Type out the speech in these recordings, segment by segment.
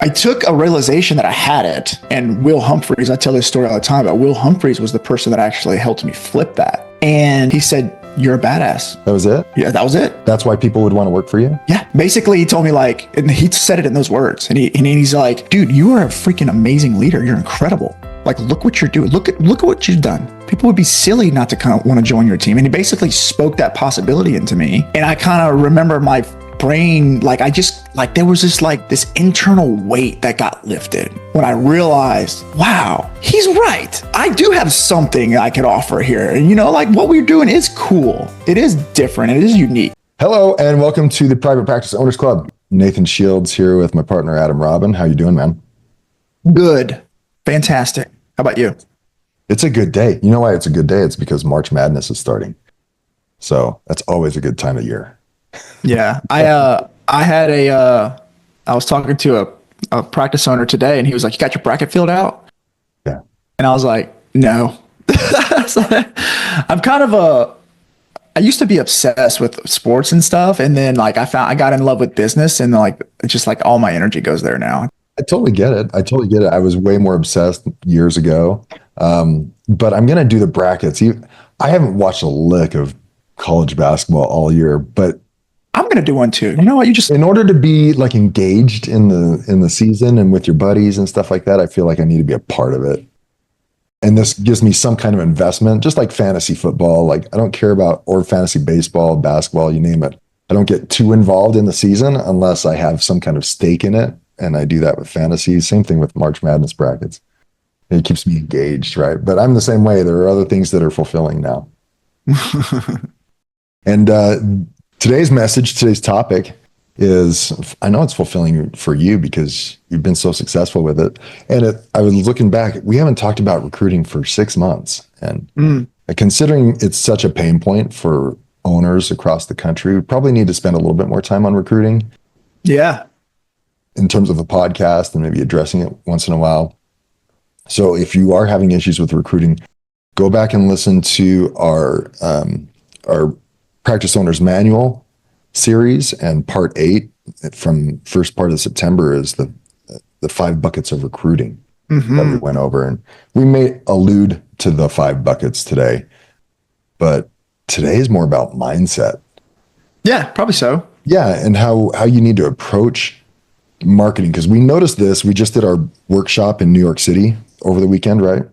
I took a realization that I had it, and Will Humphreys, I tell this story all the time, but Will Humphreys was the person that actually helped me flip that. And he said, "You're a badass." That was it? Yeah, that was it. That's why people would want to work for you? Yeah. Basically, he told me like, and he said it in those words. And he's like, "Dude, you are a freaking amazing leader. You're incredible. Like, look what you're doing. Look at what you've done. People would be silly not to kind of want to join your team." And he basically spoke that possibility into me. And I kind of remember my brain, like there was this internal weight that got lifted when I realized, wow, he's right. I do have something I could offer here. And like what we're doing is cool. It is different. It is unique. Hello, and welcome to the Private Practice Owners Club. Nathan Shields here with my partner, @ṁ𝗵𝗿𝗶𝗃𝗲. How you doing, man? Good. Fantastic. How about you? It's a good day. You know why it's a good day? It's because March Madness is starting. So that's always a good time of year. Yeah. I was talking to a practice owner today, and he was like, "You got your bracket filled out?" Yeah. And I was like, "No." So, I used to be obsessed with sports and stuff. And then like I got in love with business, and like, it's just like all my energy goes there now. I totally get it. I was way more obsessed years ago. But I'm going to do the brackets. I haven't watched a lick of college basketball all year, but I'm going to do one too. You know what? In order to be like engaged in the season and with your buddies and stuff like that, I feel like I need to be a part of it. And this gives me some kind of investment, just like fantasy football. Like I don't care about, or fantasy baseball, basketball, you name it. I don't get too involved in the season unless I have some kind of stake in it. And I do that with fantasy. Same thing with March Madness brackets. It keeps me engaged, right? But I'm the same way. There are other things that are fulfilling now. And today's topic is, I know it's fulfilling for you because you've been so successful with it. And I was looking back, we haven't talked about recruiting for 6 months. And considering it's such a pain point for owners across the country, we probably need to spend a little bit more time on recruiting. Yeah. In terms of a podcast and maybe addressing it once in a while. So if you are having issues with recruiting, go back and listen to our Practice Owners Manual series, and part 8 from first part of September is the 5 buckets of recruiting that we went over. And we may allude to the 5 buckets today, but today is more about mindset. Yeah, probably so. Yeah, and how you need to approach marketing, because we noticed this. We just did our workshop in New York City over the weekend, right?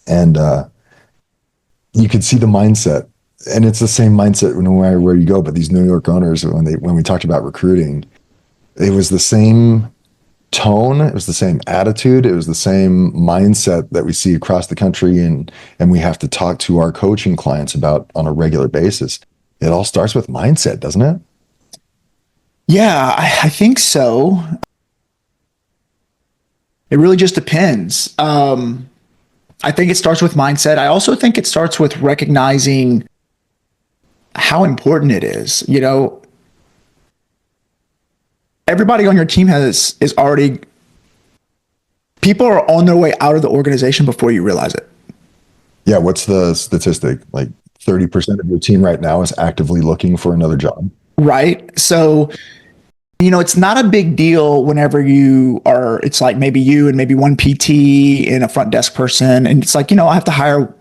And you could see the mindset, and it's the same mindset no matter where you go. But these New York owners, when we talked about recruiting, it was the same tone, it was the same attitude, it was the same mindset that we see across the country, and we have to talk to our coaching clients about on a regular basis. It all starts with mindset, doesn't it? Yeah, I think so. It really just depends. I think it starts with mindset. I also think it starts with recognizing how important it is. Everybody on your team people are on their way out of the organization before you realize it. Yeah, what's the statistic? Like 30% of your team right now is actively looking for another job. Right. So, it's not a big deal whenever it's like maybe you and maybe one PT and a front desk person. And it's like, I have to hire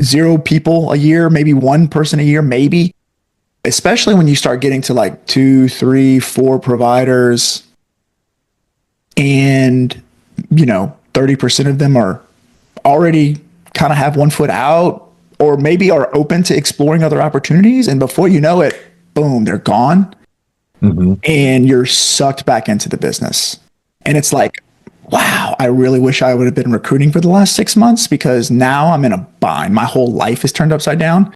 0 people a year, maybe 1 person a year, maybe. Especially when you start getting to like 2, 3, 4 providers, and 30% of them are already kind of have one foot out, or maybe are open to exploring other opportunities. And before you know it, boom, they're gone. And you're sucked back into the business. And it's like, wow, I really wish I would have been recruiting for the last 6 months, because now I'm in a bind. My whole life is turned upside down.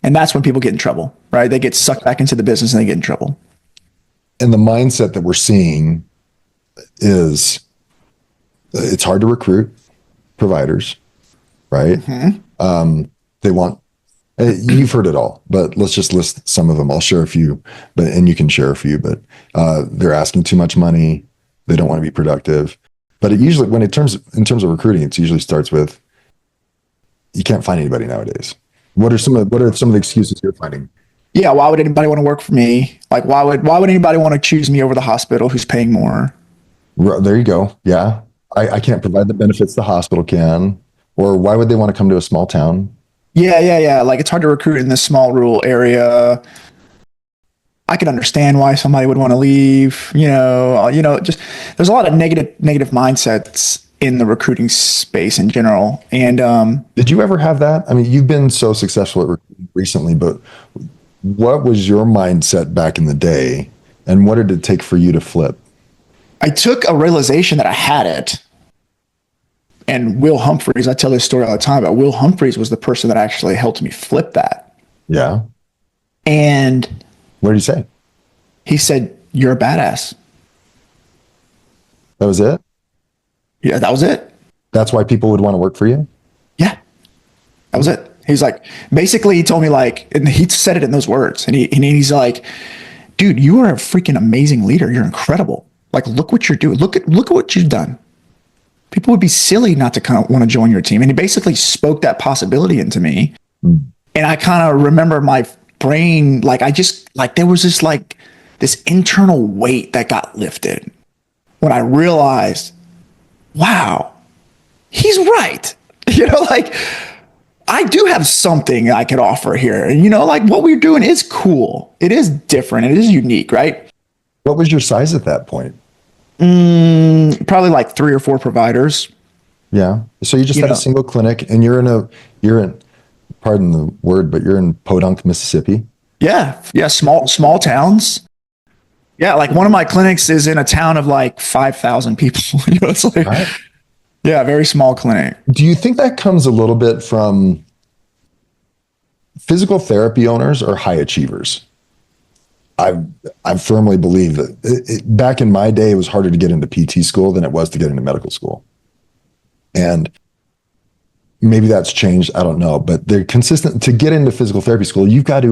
And that's when people get in trouble, right? They get sucked back into the business and they get in trouble. And the mindset that we're seeing is, it's hard to recruit providers, right? They want, you've heard it all, but let's just list some of them. I'll share a few, and you can share a few, but they're asking too much money. They don't want to be productive. But it usually, in terms of recruiting, it usually starts with, you can't find anybody nowadays. What are some of the excuses you're finding? Yeah, why would anybody want to work for me? Like, why would anybody want to choose me over the hospital who's paying more? There you go. Yeah. I can't provide the benefits the hospital can. Or why would they want to come to a small town? Yeah. Like it's hard to recruit in this small rural area. I could understand why somebody would want to leave. Just there's a lot of negative mindsets in the recruiting space in general. And Did you ever have that? I mean, you've been so successful at recruiting recently, but what was your mindset back in the day? And what did it take for you to flip? I took a realization that I had it. And Will Humphreys, I tell this story all the time about Will Humphreys was the person that actually helped me flip that. Yeah. And What did he say? he said, "You're a badass." That was it? Yeah, that was it. That's why people would want to work for you? Yeah, that was it. He's like, basically, he told me like, and he said it in those words, and he's like, "Dude, you are a freaking amazing leader. You're incredible. Like, look what you're doing. Look at what you've done. People would be silly not to kind of want to join your team." And he basically spoke that possibility into me. Mm. And I kind of remember my brain, like there was this internal weight that got lifted when I realized, wow, he's right. Like I do have something I could offer here. And like what we're doing is cool. It is different. It is unique, right? What was your size at that point? Probably like 3 or 4 providers. Yeah. So you just had a single clinic, and you're in, pardon the word, but you're in Podunk, Mississippi. Yeah. Small towns. Yeah. Like one of my clinics is in a town of like 5,000 people. It's like, right. Yeah, very small clinic. Do you think that comes a little bit from physical therapy owners or high achievers? I firmly believe that back in my day, it was harder to get into PT school than it was to get into medical school. And maybe that's changed. I don't know, but they're consistent. To get into physical therapy school, you have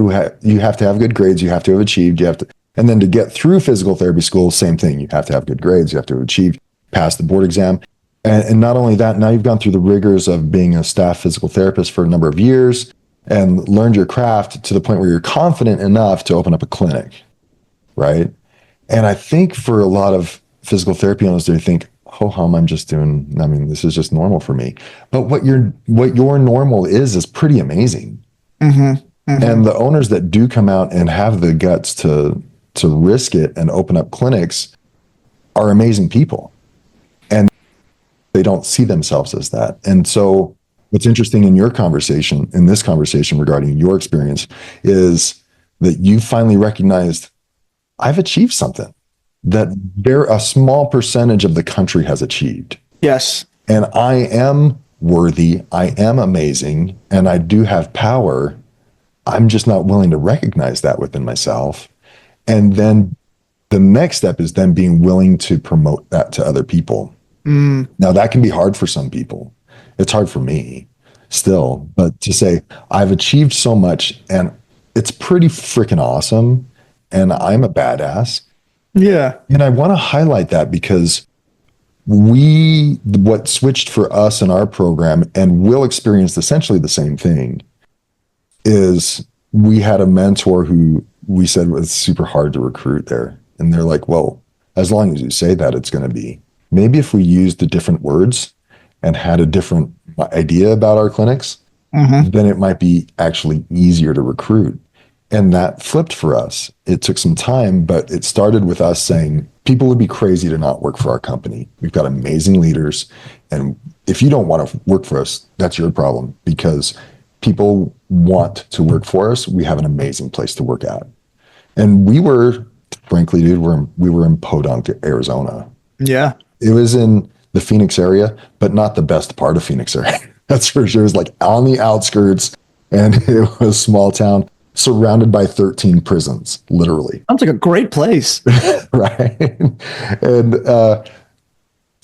to have good grades. You have to have achieved. And then to get through physical therapy school, same thing. You have to have good grades. You have to have achieved, pass the board exam. And not only that, now you've gone through the rigors of being a staff physical therapist for a number of years and learned your craft to the point where you're confident enough to open up a clinic, right? And I think for a lot of physical therapy owners, they think, oh, I'm just doing, this is just normal for me. But what your normal is pretty amazing. Mm-hmm, mm-hmm. And the owners that do come out and have the guts to risk it and open up clinics are amazing people. And they don't see themselves as that. And so what's interesting in this conversation regarding your experience is that you finally recognized, I've achieved something that a small percentage of the country has achieved. Yes. And I am worthy. I am amazing. And I do have power. I'm just not willing to recognize that within myself. And then the next step is then being willing to promote that to other people. Now that can be hard for some people. It's hard for me still, but to say I've achieved so much and it's pretty freaking awesome and I'm a badass. Yeah. And I want to highlight that because what switched for us in our program, and we'll experience essentially the same thing, is we had a mentor who we said was super hard to recruit there. And they're like, well, as long as you say that, it's going to be. Maybe if we used the different words and had a different idea about our clinics, then it might be actually easier to recruit. And that flipped for us. It took some time, but it started with us saying, people would be crazy to not work for our company. We've got amazing leaders. And if you don't want to work for us, that's your problem, because people want to work for us. We have an amazing place to work at. And we were, frankly, dude, we were in Podunk, Arizona. Yeah. It was in the Phoenix area, but not the best part of Phoenix area. That's for sure. It was like on the outskirts, and it was a small town surrounded by 13 prisons, literally. Sounds like a great place. Right. And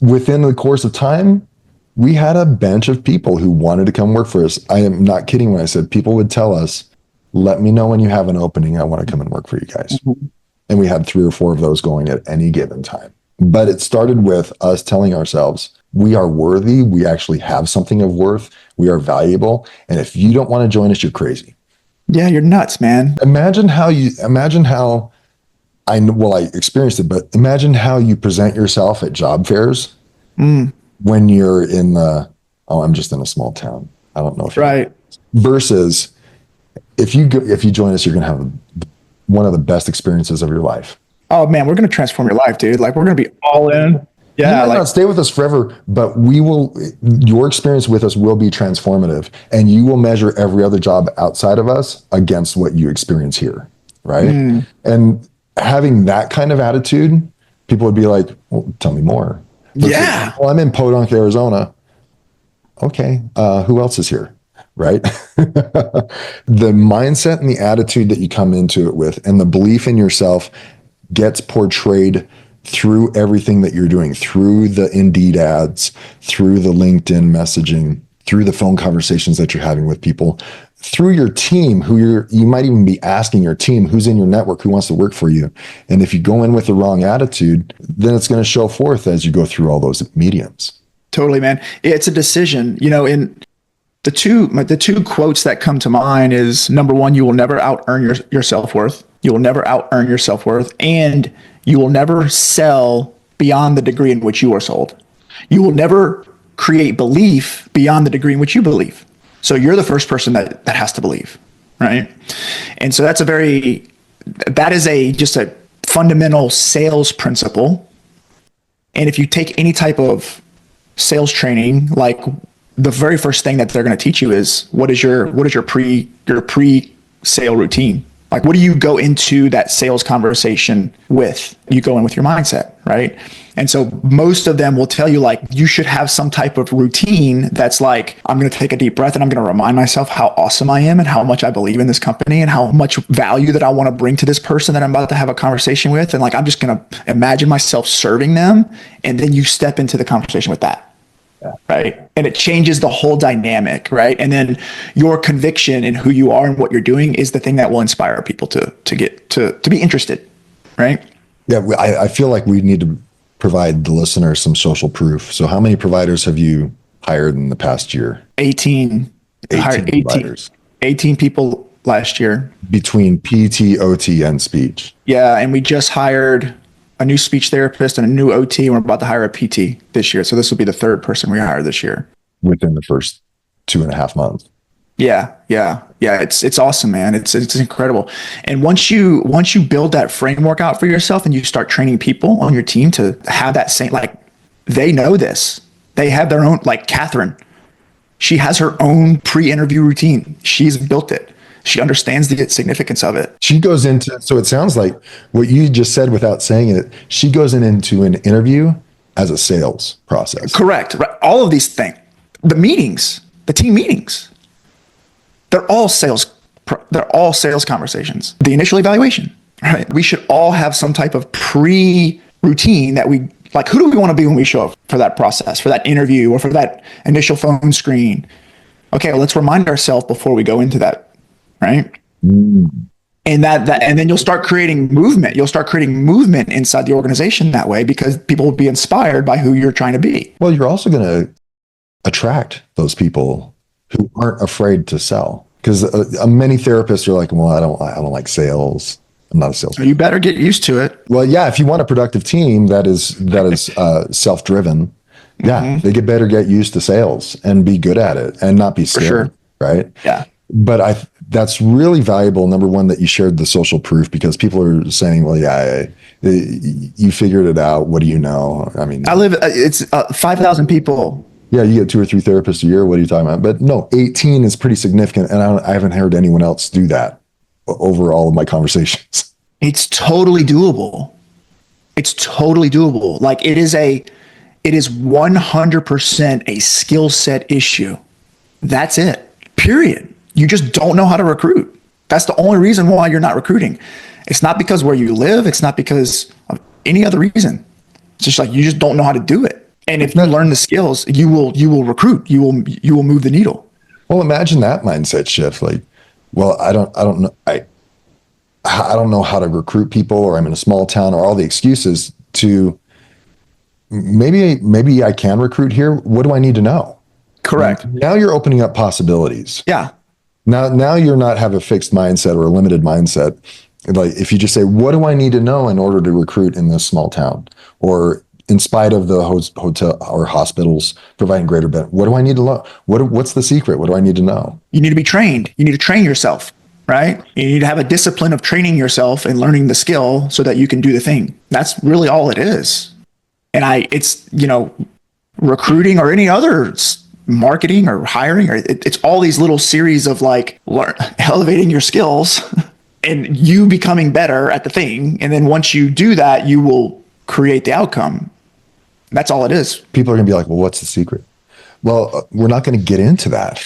within the course of time, we had a bench of people who wanted to come work for us. I am not kidding when I said people would tell us, let me know when you have an opening. I want to come and work for you guys. Mm-hmm. And we had 3 or 4 of those going at any given time. But it started with us telling ourselves, we are worthy. We actually have something of worth. We are valuable. And if you don't want to join us, you're crazy. Yeah, you're nuts, man. Imagine how well, I experienced it, but imagine how you present yourself at job fairs when you're in the, oh, I'm just in a small town. I don't know if Right. versus if you join us, you're going to have one of the best experiences of your life. Oh man, we're going to transform your life, dude. Like we're going to be all in. You Yeah. might not stay with us forever, but your experience with us will be transformative, and you will measure every other job outside of us against what you experience here. Right. And having that kind of attitude, people would be like, well, tell me more. Yeah. Well, I'm in Podunk, Arizona. Okay. Who else is here? Right. The mindset and the attitude that you come into it with and the belief in yourself gets portrayed through everything that you're doing, through the Indeed ads, through the LinkedIn messaging, through the phone conversations that you're having with people, through your team, you might even be asking your team who's in your network, who wants to work for you. And if you go in with the wrong attitude, then it's going to show forth as you go through all those mediums. Totally, man. It's a decision. In the two quotes that come to mind is, number one, you will never out earn your self-worth. You will never out earn your self-worth, and you will never sell beyond the degree in which you are sold. You will never create belief beyond the degree in which you believe. So you're the first person that has to believe, right? And so that is just a fundamental sales principle. And if you take any type of sales training, like the very first thing that they're going to teach you is what is your pre-sale routine? Like, what do you go into that sales conversation with? You go in with your mindset, right? And so most of them will tell you, like, you should have some type of routine that's like, I'm going to take a deep breath and I'm going to remind myself how awesome I am and how much I believe in this company and how much value that I want to bring to this person that I'm about to have a conversation with. And like, I'm just going to imagine myself serving them. And then you step into the conversation with that. Right. And it changes the whole dynamic. Right. And then your conviction in who you are and what you're doing is the thing that will inspire people to be interested. Right. Yeah. I feel like we need to provide the listener some social proof. So how many providers have you hired in the past year? 18. 18 people last year. Between PT, OT, and speech. Yeah. And we just hired a new speech therapist and a new OT, and we're about to hire a PT this year. So this will be the third person we hire this year. Within the first 2.5 months. Yeah. It's awesome, man. It's incredible. And once you build that framework out for yourself and you start training people on your team to have that same, like, they know this. They have their own, like Catherine. She has her own pre-interview routine. She's built it. She understands the significance of it. She goes into, so it sounds like what you just said without saying it, she goes into an interview as a sales process. Correct. Right. All of these things, the meetings, the team meetings, they're all sales conversations. The initial evaluation, right? We should all have some type of pre-routine that we, like, who do we want to be when we show up for that process, for that interview, or for that initial phone screen? Okay, well, let's remind ourselves before we go into that. Right. And and then you'll start creating movement. You'll start creating movement inside the organization that way, because people will be inspired by who you're trying to be. Well, you're also going to attract those people who aren't afraid to sell, because many therapists are like, well, I don't like sales. I'm not a salesman. You better get used to it. Well, yeah. If you want a productive team that is self-driven, yeah, they better get used to sales and be good at it and not be scared. For sure. Right. Yeah. But that's really valuable. Number one, that you shared the social proof, because people are saying, well, yeah, you figured it out. What do you know? I mean, it's 5,000 people. Yeah. You get 2 or 3 therapists a year. What are you talking about? But no, 18 is pretty significant. And I haven't heard anyone else do that over all of my conversations. It's totally doable. Like, it is 100% a skill set issue. That's it. Period. You just don't know how to recruit. That's the only reason why you're not recruiting. It's not because where you live. It's not because of any other reason. It's just like, you just don't know how to do it. And if you learn the skills, you will recruit. You will move the needle. Well, imagine that mindset shift. Like, well, I don't know. I don't know how to recruit people, or I'm in a small town, or all the excuses to maybe I can recruit here. What do I need to know? Correct. Now you're opening up possibilities. Yeah. Now you're not have a fixed mindset or a limited mindset. Like if you just say, what do I need to know in order to recruit in this small town? Or in spite of the hotel or hospitals providing greater benefit, what do I need to know? What's the secret? What do I need to know? You need to be trained. You need to train yourself, right? You need to have a discipline of training yourself and learning the skill so that you can do the thing. That's really all it is. And it's, recruiting or any other marketing or hiring, or it's all these little series of like elevating your skills and you becoming better at the thing. And then once you do that, you will create the outcome. That's all it is. People are going to be like, well, what's the secret? Well, we're not going to get into that,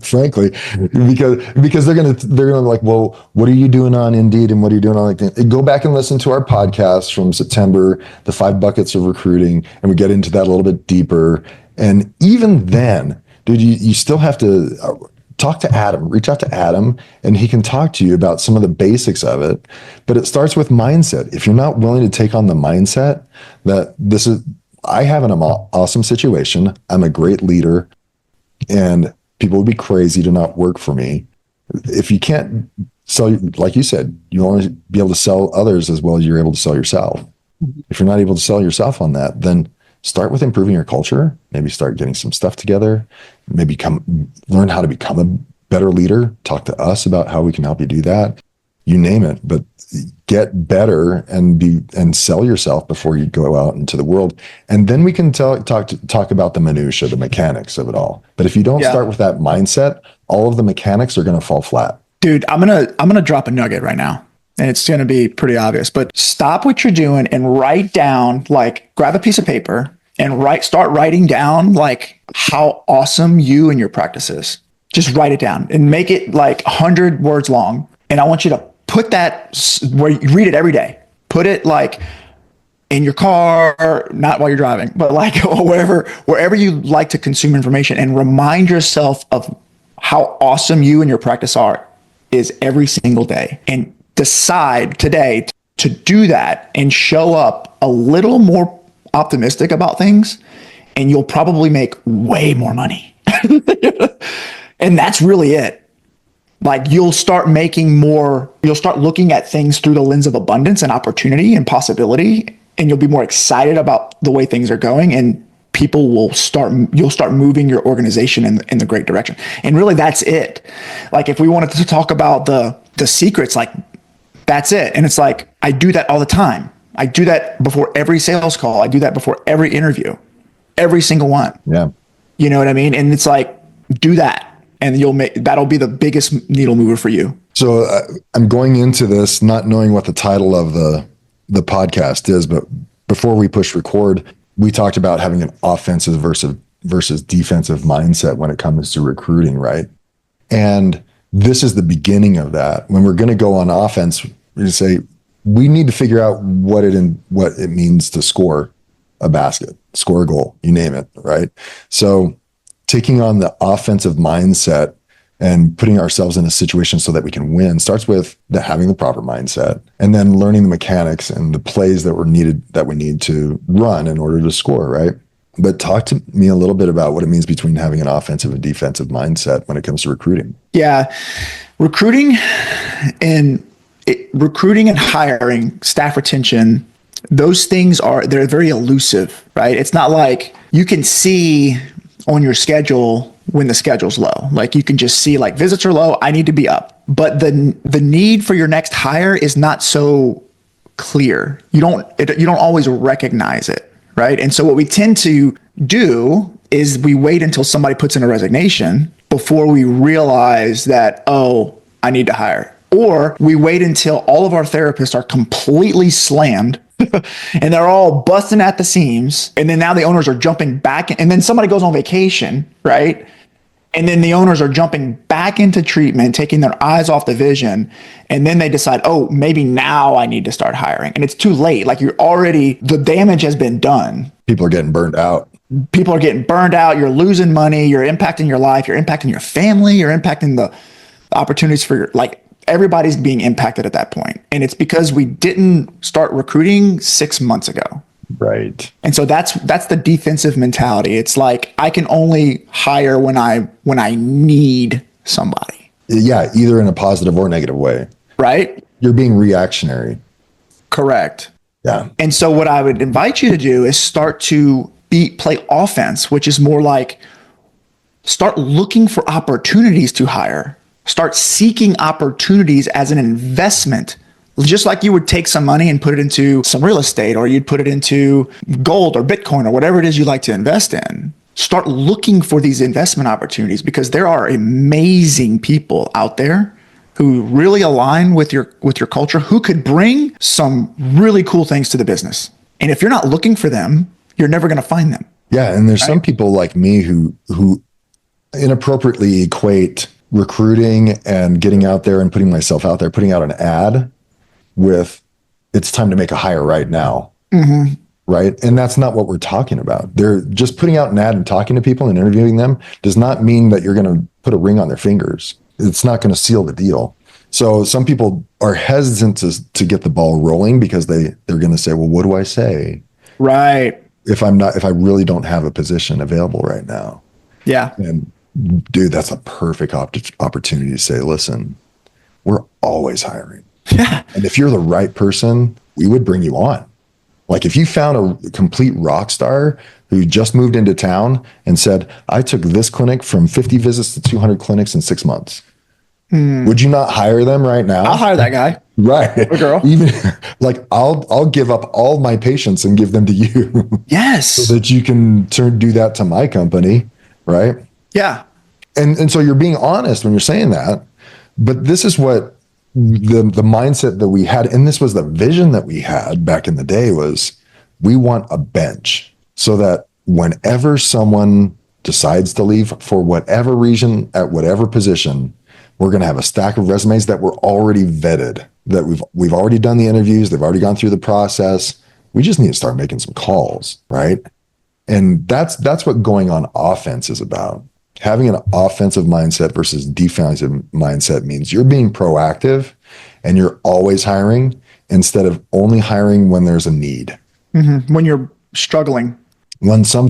frankly, because they're going to be like, well, what are you doing on Indeed and what are you doing on LinkedIn? Go back and listen to our podcast from September, the 5 buckets of recruiting, and we get into that a little bit deeper. And even then, dude, you still have to talk to Adam, reach out to Adam, and he can talk to you about some of the basics of it. But it starts with mindset. If you're not willing to take on the mindset that I have an awesome situation, I'm a great leader, and people would be crazy to not work for me. If you can't sell, like you said, you want to be able to sell others as well as you're able to sell yourself. If you're not able to sell yourself on that, then start with improving your culture. Maybe start getting some stuff together. Maybe learn how to become a better leader. Talk to us about how we can help you do that. You name it, but get better and sell yourself before you go out into the world. And then we can talk about the minutia, the mechanics of it all. But if you don't start with that mindset, all of the mechanics are going to fall flat. Dude, I'm gonna drop a nugget right now. And it's going to be pretty obvious, but stop what you're doing and write down, like grab a piece of paper and start writing down like how awesome you and your practice is. Just write it down and make it like 100 words long. And I want you to put that where you read it every day. Put it like in your car, not while you're driving, but like wherever you like to consume information, and remind yourself of how awesome you and your practice is every single day. And decide today to do that and show up a little more optimistic about things, and you'll probably make way more money. And that's really it. Like you'll start looking at things through the lens of abundance and opportunity and possibility, and you'll be more excited about the way things are going, and you'll start moving your organization in the great direction. And really that's it. Like if we wanted to talk about the secrets, like that's it. And it's like, I do that all the time. I do that before every sales call. I do that before every interview, every single one. Yeah. You know what I mean? And it's like, do that, and that'll be the biggest needle mover for you. So I'm going into this not knowing what the title of the podcast is, but before we push record, we talked about having an offensive versus defensive mindset when it comes to recruiting, right? And this is the beginning of that. When we're going to go on offense, we say we need to figure out what it means to score a basket, score a goal, you name it, right? So taking on the offensive mindset and putting ourselves in a situation so that we can win starts with having the proper mindset, and then learning the mechanics and the plays that we need to run in order to score, right? But talk to me a little bit about what it means between having an offensive and defensive mindset when it comes to recruiting. Yeah, recruiting and hiring, staff retention, those things they're very elusive, right? It's not like you can see on your schedule when the schedule's low. Like you can just see like visits are low, I need to be up. But the need for your next hire is not so clear. You don't always recognize it. Right. And so what we tend to do is we wait until somebody puts in a resignation before we realize that, oh, I need to hire. Or we wait until all of our therapists are completely slammed and they're all busting at the seams. And then now the owners are jumping back, and then somebody goes on vacation. Right. And then the owners are jumping back into treatment, taking their eyes off the vision. And then they decide, oh, maybe now I need to start hiring. And it's too late. Like the damage has been done. People are getting burned out. You're losing money. You're impacting your life. You're impacting your family. You're impacting the opportunities for everybody's being impacted at that point. And it's because we didn't start recruiting 6 months ago. Right. And so that's the defensive mentality. It's like, I can only hire when I need somebody. Yeah. Either in a positive or negative way. Right. You're being reactionary. Correct. Yeah. And so what I would invite you to do is start to play offense, which is more like start looking for opportunities to hire. Start seeking opportunities as an investment. Just like you would take some money and put it into some real estate, or you'd put it into gold or Bitcoin or whatever it is you like to invest in. Start looking for these investment opportunities, because there are amazing people out there who really align with your culture, who could bring some really cool things to the business. And if you're not looking for them, you're never going to find them. Yeah. And there's some people like me who inappropriately equate recruiting and getting out there and putting myself out there, putting out an ad with it's time to make a hire right now. Mm-hmm. Right. And that's not what we're talking about. They're just putting out an ad and talking to people and interviewing them does not mean that you're going to put a ring on their fingers. It's not going to seal the deal. So some people are hesitant to get the ball rolling because they're going to say, well, what do I say? Right. If I really don't have a position available right now. Yeah. And dude, that's a perfect opportunity to say, listen, we're always hiring. Yeah. And if you're the right person, we would bring you on. Like if you found a complete rock star who just moved into town and said, I took this clinic from 50 visits to 200 clinics in 6 months. Would you not hire them right now? I'll hire that guy. Right. Or girl. Even like I'll give up all my patients and give them to you. Yes. So that you can do that to my company. Right. Yeah. And so you're being honest when you're saying that, but this is what the mindset that we had, and this was the vision that we had back in the day, was we want a bench so that whenever someone decides to leave for whatever reason at whatever position, we're going to have a stack of resumes that were already vetted, that we've already done the interviews, they've already gone through the process. We just need to start making some calls, right? And that's what going on offense is about. Having an offensive mindset versus defensive mindset means you're being proactive and you're always hiring instead of only hiring when there's a need. Mm-hmm. When you're struggling. When some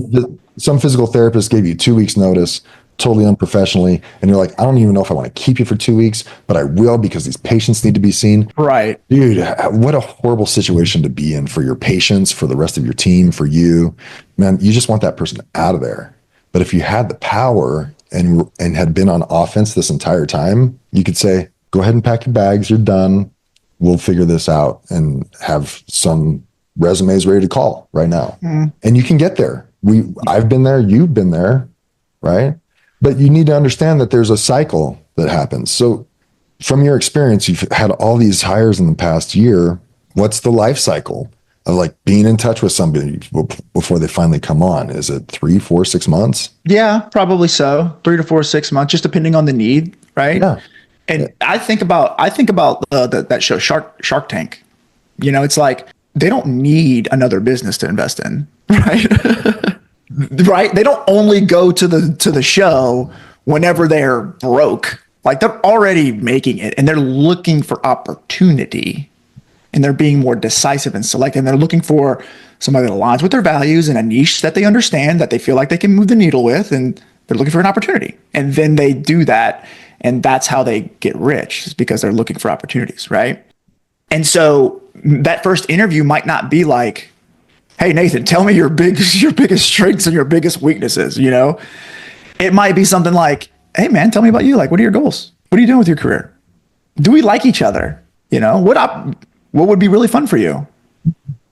physical therapist gave you 2 weeks notice, totally unprofessionally, and you're like, I don't even know if I want to keep you for 2 weeks, but I will because these patients need to be seen. Right. Dude, what a horrible situation to be in for your patients, for the rest of your team, for you. Man, you just want that person out of there. But if you had the power and had been on offense this entire time, you could say, go ahead and pack your bags. You're done. We'll figure this out and have some resumes ready to call right now. And you can get there. I've been there. You've been there. Right. But you need to understand that there's a cycle that happens. So from your experience, you've had all these hires in the past year. What's the life cycle of like being in touch with somebody before they finally come on? Is it 3, 4, 6 months? Yeah, probably so. 3 to 4, 6 months, just depending on the need, right? Yeah. And I think about that show Shark Tank. You know, it's like they don't need another business to invest in, right? Right? They don't only go to the show whenever they're broke. Like they're already making it and they're looking for opportunity. And they're being more decisive and selective. And they're looking for somebody that aligns with their values and a niche that they understand, that they feel like they can move the needle with. And they're looking for an opportunity. And then they do that. And that's how they get rich, is because they're looking for opportunities, right? And so that first interview might not be like, hey, Nathan, tell me your biggest strengths and your biggest weaknesses, you know? It might be something like, hey, man, tell me about you. Like, what are your goals? What are you doing with your career? Do we like each other? You know, what would be really fun for you?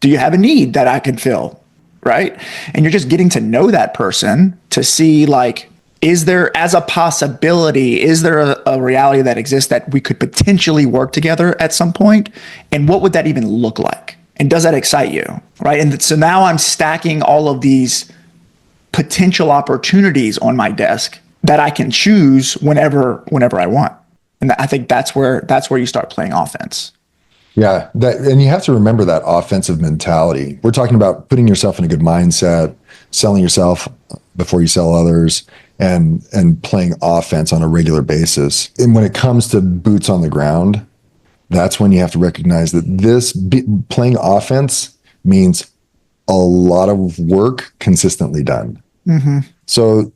Do you have a need that I can fill? Right? And you're just getting to know that person to see, like, is there, as a possibility, is there a reality that exists that we could potentially work together at some point? And what would that even look like? And does that excite you? Right? And so now I'm stacking all of these potential opportunities on my desk that I can choose whenever I want. And I think that's where you start playing offense. Yeah, and you have to remember that offensive mentality. We're talking about putting yourself in a good mindset, selling yourself before you sell others, and playing offense on a regular basis. And when it comes to boots on the ground, that's when you have to recognize that playing offense means a lot of work consistently done. Mm-hmm. So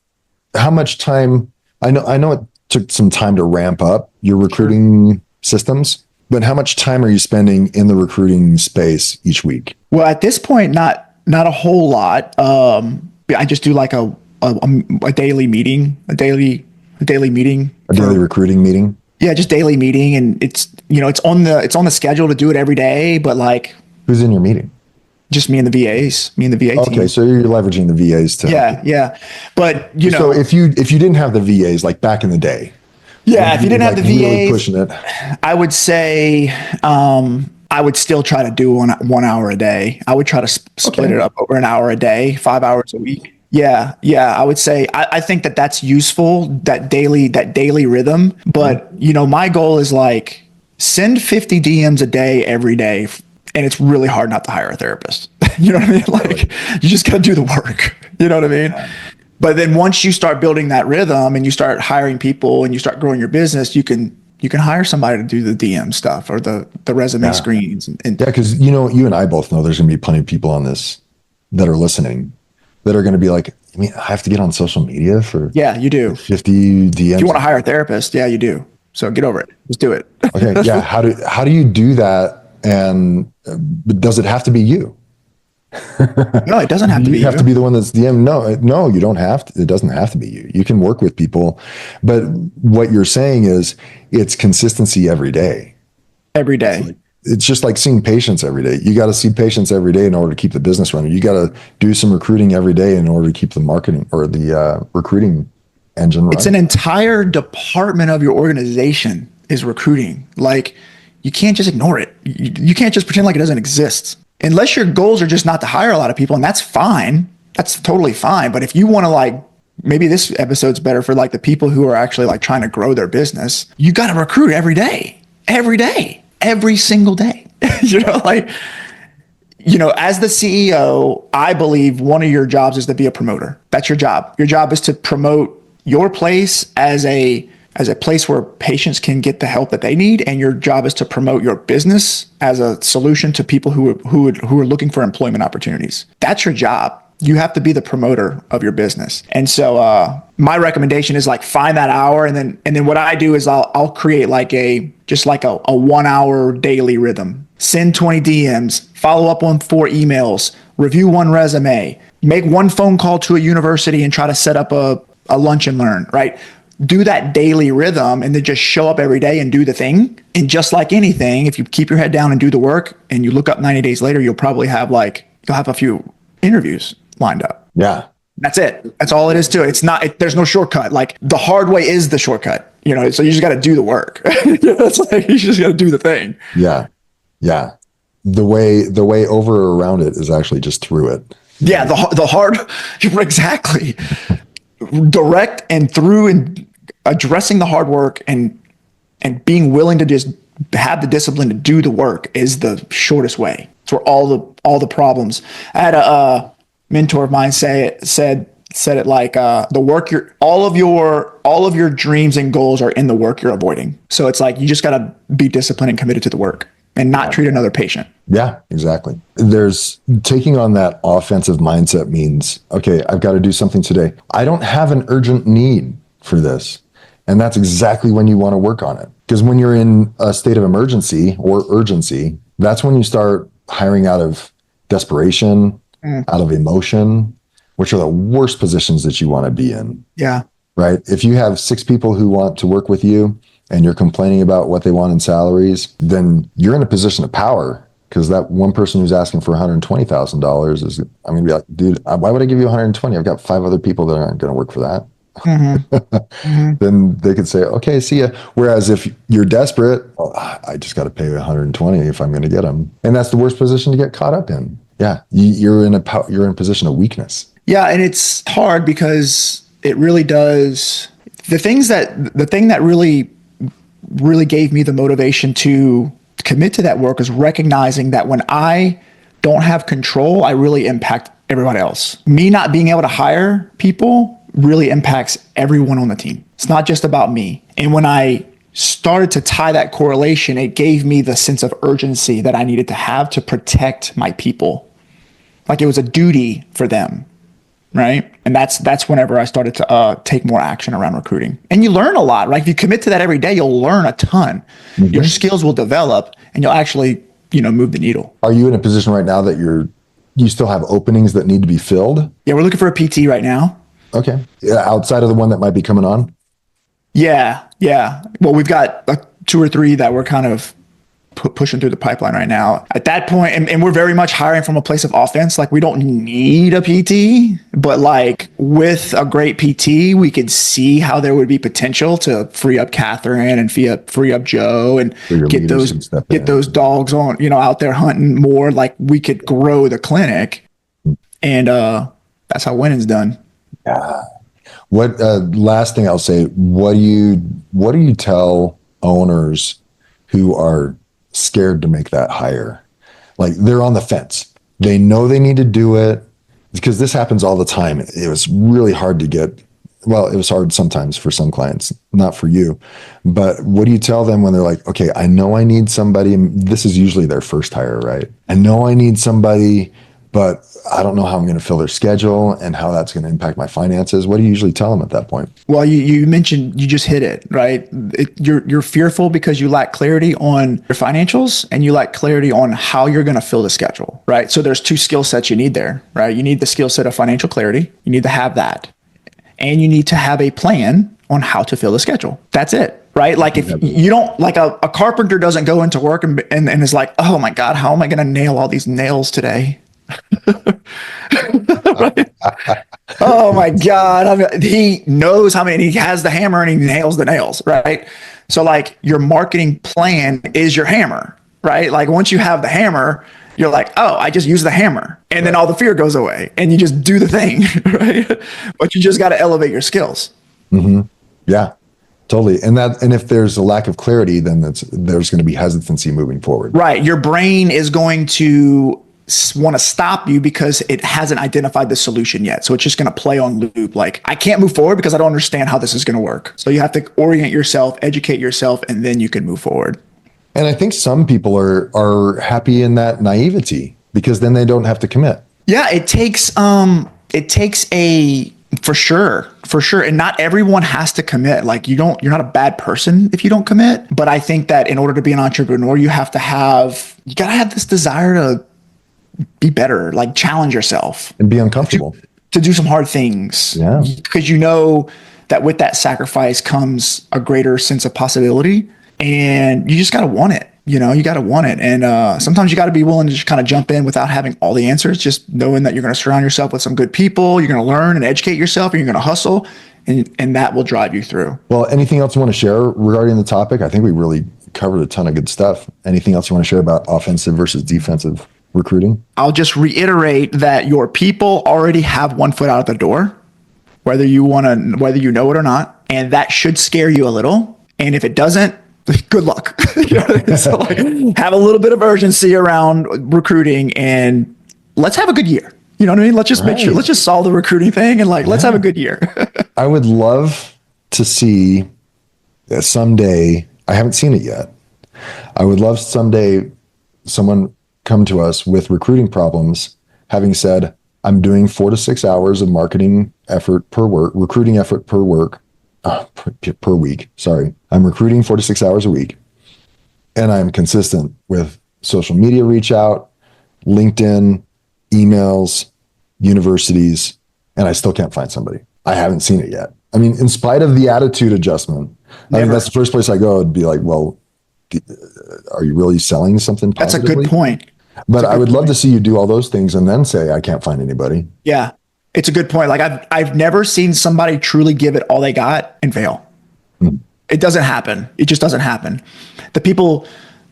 how much time, I know it took some time to ramp up your recruiting systems. But how much time are you spending in the recruiting space each week? Well, at this point, not a whole lot. I just do like a daily meeting, a daily meeting, A daily recruiting meeting? yeah, just daily meeting, and it's on the schedule to do it every day. But like, Who's in your meeting? just me and the VA team. Okay, so you're leveraging the VAs to Yeah. But So if you didn't have the VAs like back in the day, yeah, if you didn't have the really VAs, pushing it, I would say I would still try to do 1 hour a day. I would try to split it up over an hour a day, 5 hours a week. Yeah. I would say I think that that's useful, that daily rhythm. But my goal is like send 50 DMs a day every day, and it's really hard not to hire a therapist. You know what I mean? Like you just got to do the work. You know what I mean? But then once you start building that rhythm and you start hiring people and you start growing your business, you can hire somebody to do the DM stuff or the resume screens. And yeah, because you and I both know there's going to be plenty of people on this that are listening that are going to be like, I mean, I have to get on social media for yeah, you do 50 DMs. If you want to hire a therapist, yeah, you do. So get over it. Just do it. Okay, yeah. How do you do that? And does it have to be you? No, it doesn't have to be you. You have to be the one that's DM. No, you don't have to. It doesn't have to be you. You can work with people, but what you're saying is it's consistency every day. Every day. It's just like seeing patients every day. You got to see patients every day in order to keep the business running. You got to do some recruiting every day in order to keep the marketing or the recruiting engine running. It's an entire department of your organization is recruiting. Like you can't just ignore it. You can't just pretend like it doesn't exist. Unless your goals are just not to hire a lot of people, and that's fine. That's totally fine. But if you want to maybe this episode's better for like the people who are actually like trying to grow their business, you got to recruit every single day. As the CEO, I believe one of your jobs is to be a promoter. That's your job. Your job is to promote your place as a place where patients can get the help that they need, and your job is to promote your business as a solution to people who are looking for employment opportunities. That's your job. You have to be the promoter of your business. And so my recommendation is like find that hour, and then what I do is I'll create like a 1 hour daily rhythm. Send 20 DMs, follow up on 4 emails, review 1 resume, make 1 phone call to a university and try to set up a lunch and learn, right? Do that daily rhythm and then just show up every day and do the thing. And just like anything, if you keep your head down and do the work and you look up 90 days later, you'll probably have a few interviews lined up. Yeah. That's it. That's all it is to it. It's not, there's no shortcut. Like the hard way is the shortcut, so you just got to do the work. It's like, you just got to do the thing. Yeah. Yeah. The way over or around it is actually just through it. Yeah. The hard, exactly. Direct and through and addressing the hard work and being willing to just have the discipline to do the work is the shortest way. It's where all the problems. I had a mentor of mine said it like the work all of your dreams and goals are in the work you're avoiding. So it's like you just got to be disciplined and committed to the work and not treat another patient. Yeah, exactly. There's taking on that offensive mindset means, okay, I've got to do something today. I don't have an urgent need for this. And that's exactly when you want to work on it. Because when you're in a state of emergency or urgency, that's when you start hiring out of desperation, out of emotion, which are the worst positions that you want to be in. Yeah. Right? If you have 6 people who want to work with you and you're complaining about what they want in salaries, then you're in a position of power, because that one person who's asking for $120,000 is, I'm going to be like, dude, why would I give you 120? I've got 5 other people that aren't going to work for that. Then they could say, okay, see ya. Whereas if you're desperate, I just got to pay 120 if I'm going to get them. And that's the worst position to get caught up in. Yeah. You're in a position of weakness. Yeah. And it's hard because it really does. The thing that really gave me the motivation to commit to that work is recognizing that when I don't have control, I really impact everybody else. Me not being able to hire people really impacts everyone on the team. It's not just about me. And when I started to tie that correlation, it gave me the sense of urgency that I needed to have to protect my people. Like it was a duty for them. right? And that's whenever I started to take more action around recruiting. And you learn a lot, right? If you commit to that every day, you'll learn a ton. Your skills will develop, and you'll actually, move the needle. Are you in a position right now that you still have openings that need to be filled? Yeah, we're looking for a PT right now. Okay. Yeah, outside of the one that might be coming on? Yeah. Well, we've got 2 or 3 that we're kind of pushing through the pipeline right now. At that point, and we're very much hiring from a place of offense. Like, we don't need a PT, but like with a great PT, we could see how there would be potential to free up Catherine and free up Joe and get those dogs on, out there hunting more. Like, we could grow the clinic, and that's how winning's done. Yeah. What last thing I'll say, what do you tell owners who are scared to make that hire? Like, they're on the fence. They know they need to do it, because this happens all the time. It was really hard to get. Well, it was hard sometimes for some clients, not for you. But what do you tell them when they're like, okay, I know I need somebody. This is usually their first hire, right? I know I need somebody, but I don't know how I'm going to fill their schedule and how that's going to impact my finances. What do you usually tell them at that point? Well, you mentioned, you just hit it, right? You're fearful because you lack clarity on your financials, and you lack clarity on how you're going to fill the schedule, right? So there's 2 skill sets you need there, right? You need the skill set of financial clarity. You need to have that. And you need to have a plan on how to fill the schedule. That's it, right? Like, if you don't, like a carpenter doesn't go into work and is like, oh my God, how am I going to nail all these nails today? Right? Oh my God. He knows how many, he has the hammer and he nails the nails, right? So like, your marketing plan is your hammer, right? Like, once you have the hammer, you're like, oh, I just use the hammer, and then all the fear goes away and you just do the thing, right? But you just got to elevate your skills. Yeah, totally. And if there's a lack of clarity, then there's going to be hesitancy moving forward. Right. Your brain is going to want to stop you because it hasn't identified the solution yet. So it's just going to play on loop. Like, I can't move forward because I don't understand how this is going to work. So you have to orient yourself, educate yourself, and then you can move forward. And I think some people are happy in that naivety, because then they don't have to commit. Yeah, it takes a, for sure. And not everyone has to commit. Like, you're not a bad person if you don't commit. But I think that in order to be an entrepreneur, you gotta have this desire to be better, like challenge yourself and be uncomfortable, to do some hard things. Yeah. Because you know that with that sacrifice comes a greater sense of possibility, and you just got to want it. You got to want it. And sometimes you got to be willing to just kind of jump in without having all the answers, just knowing that you're going to surround yourself with some good people. You're going to learn and educate yourself, and you're going to hustle, and that will drive you through. Well, anything else you want to share regarding the topic? I think we really covered a ton of good stuff. Anything else you want to share about offensive versus defensive recruiting? I'll just reiterate that your people already have one foot out of the door, whether you know it or not. And that should scare you a little. And if it doesn't, good luck. So like, have a little bit of urgency around recruiting, and let's have a good year. You know what I mean? Let's just make sure, let's just solve the recruiting thing, and let's have a good year. I would love to see someday, I haven't seen it yet. I would love someday someone come to us with recruiting problems, having said, I'm doing 4 to 6 hours of recruiting effort per week. Sorry. I'm recruiting 4 to 6 hours a week, and I'm consistent with social media reach out, LinkedIn, emails, universities, and I still can't find somebody. I haven't seen it yet. I mean, in spite of the attitude adjustment, I mean, that's the first place I go. It'd be like, well, are you really selling something positively? That's a good point. But I would love to see you do all those things and then say, I can't find anybody. Yeah, it's a good point. Like, I've never seen somebody truly give it all they got and fail. It doesn't happen. It just doesn't happen. The people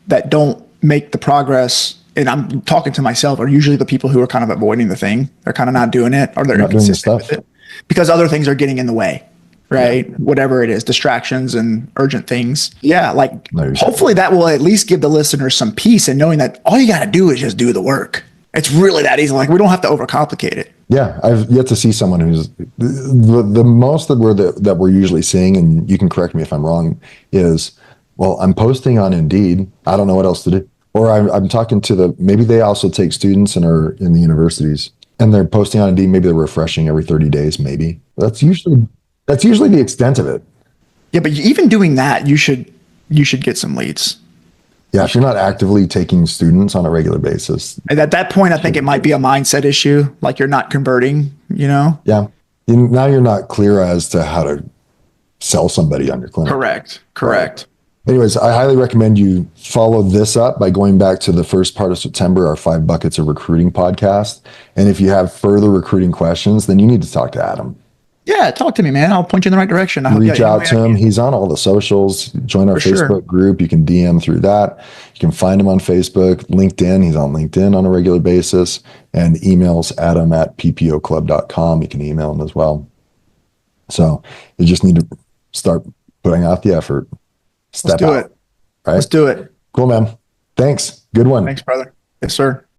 that don't make the progress, and I'm talking to myself, are usually the people who are kind of avoiding the thing. They're kind of not doing it, or they're not doing the stuff with it because other things are getting in the way. Right? Yeah. Whatever it is, distractions and urgent things. Yeah. Like, hopefully that will at least give the listeners some peace in knowing that all you got to do is just do the work. It's really that easy. Like, we don't have to overcomplicate it. Yeah. I've yet to see someone who's the most that we're usually seeing, and you can correct me if I'm wrong, is, well, I'm posting on Indeed. I don't know what else to do. Or I'm talking to maybe they also take students and are in the universities. And they're posting on Indeed. Maybe they're refreshing every 30 days. Maybe that's usually the extent of it. Yeah, but even doing that, you should get some leads. Yeah, if you're not actively taking students on a regular basis. And at that point, I think it might be a mindset issue. Like you're not converting, Yeah. Now you're not clear as to how to sell somebody on your clinic. Correct. Right. Anyways, I highly recommend you follow this up by going back to the first part of September, our 5 Buckets of Recruiting podcast. And if you have further recruiting questions, then you need to talk to Adam. Yeah, talk to me, man. I'll point you in the right direction. Reach out to him. He's on all the socials. Join our Facebook group. You can DM through that. You can find him on Facebook, LinkedIn. He's on LinkedIn on a regular basis. And emails adam@ppoclub.com. You can email him as well. So you just need to start putting out the effort. Let's do it. Right? Let's do it. Cool, man. Thanks. Good one. Thanks, brother. Yes, sir.